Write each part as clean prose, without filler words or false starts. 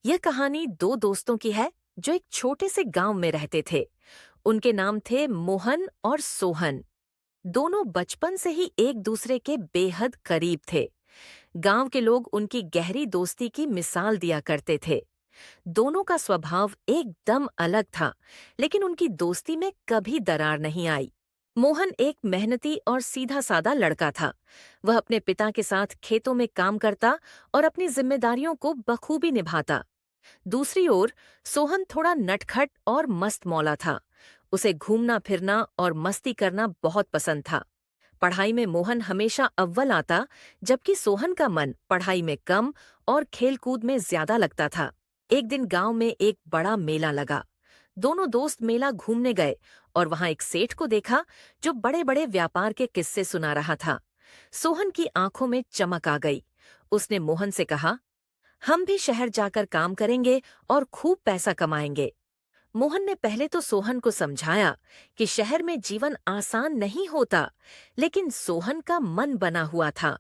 यह कहानी दो दोस्तों की है जो एक छोटे से गांव में रहते थे। उनके नाम थे मोहन और सोहन। दोनों बचपन से ही एक दूसरे के बेहद करीब थे। गांव के लोग उनकी गहरी दोस्ती की मिसाल दिया करते थे। दोनों का स्वभाव एकदम अलग था, लेकिन उनकी दोस्ती में कभी दरार नहीं आई। मोहन एक मेहनती और सीधा साधा लड़का था। वह अपने पिता के साथ खेतों में काम करता और अपनी जिम्मेदारियों को बखूबी निभाता। दूसरी ओर सोहन थोड़ा नटखट और मस्त मौला था। उसे घूमना फिरना और मस्ती करना बहुत पसंद था। पढ़ाई में मोहन हमेशा अव्वल आता, जबकि सोहन का मन पढ़ाई में कम और खेलकूद में ज्यादा लगता था। एक दिन गांव में एक बड़ा मेला लगा। दोनों दोस्त मेला घूमने गए और वहां एक सेठ को देखा जो बड़े बड़े व्यापार के किस्से सुना रहा था। सोहन की आंखों में चमक आ गई। उसने मोहन से कहा, हम भी शहर जाकर काम करेंगे और खूब पैसा कमाएंगे। मोहन ने पहले तो सोहन को समझाया कि शहर में जीवन आसान नहीं होता, लेकिन सोहन का मन बना हुआ था।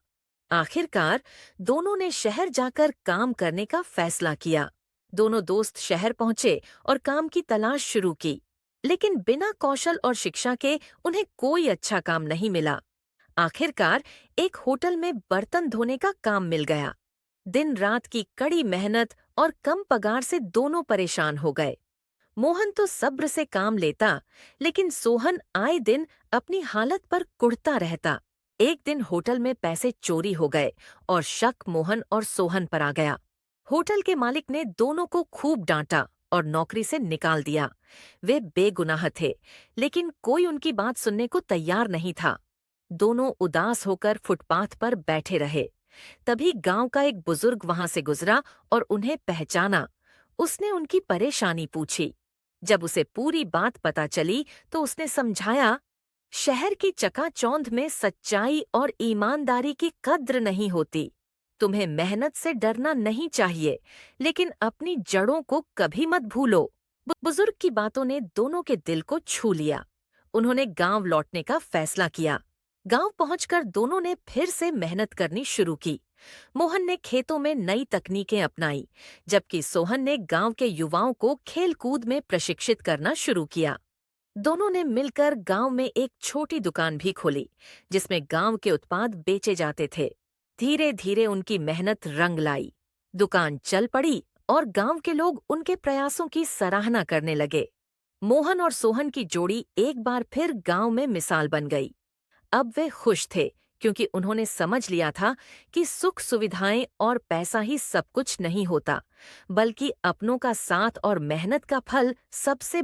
आखिरकार दोनों ने शहर जाकर काम करने का फैसला किया। दोनों दोस्त शहर पहुंचे और काम की तलाश शुरू की, लेकिन बिना कौशल और शिक्षा के उन्हें कोई अच्छा काम नहीं मिला। आखिरकार एक होटल में बर्तन धोने का काम मिल गया। दिन रात की कड़ी मेहनत और कम पगार से दोनों परेशान हो गए। मोहन तो सब्र से काम लेता, लेकिन सोहन आए दिन अपनी हालत पर कुढ़ता रहता। एक दिन होटल में पैसे चोरी हो गए और शक मोहन और सोहन पर आ गया। होटल के मालिक ने दोनों को खूब डांटा और नौकरी से निकाल दिया। वे बेगुनाह थे, लेकिन कोई उनकी बात सुनने को तैयार नहीं था। दोनों उदास होकर फुटपाथ पर बैठे रहे। तभी गांव का एक बुजुर्ग वहां से गुजरा और उन्हें पहचाना। उसने उनकी परेशानी पूछी। जब उसे पूरी बात पता चली तो उसने समझाया, शहर की चकाचौंध में सच्चाई और ईमानदारी की कद्र नहीं होती। तुम्हें मेहनत से डरना नहीं चाहिए, लेकिन अपनी जड़ों को कभी मत भूलो। बुजुर्ग की बातों ने दोनों के दिल को छू लिया। उन्होंने गांव लौटने का फैसला किया। गांव पहुंचकर दोनों ने फिर से मेहनत करनी शुरू की। मोहन ने खेतों में नई तकनीकें अपनाई, जबकि सोहन ने गांव के युवाओं को खेल-कूद में प्रशिक्षित करना शुरू किया। दोनों ने मिलकर गांव में एक छोटी दुकान भी खोली, जिसमें गांव के उत्पाद बेचे जाते थे। धीरे धीरे उनकी मेहनत रंग लाई। दुकान चल पड़ी और गांव के लोग उनके प्रयासों की सराहना करने लगे। मोहन और सोहन की जोड़ी एक बार फिर गांव में मिसाल बन गई। अब वे खुश थे, क्योंकि उन्होंने समझ लिया था कि सुख सुविधाएं और पैसा ही सब कुछ नहीं होता, बल्कि अपनों का साथ और मेहनत का फल सबसे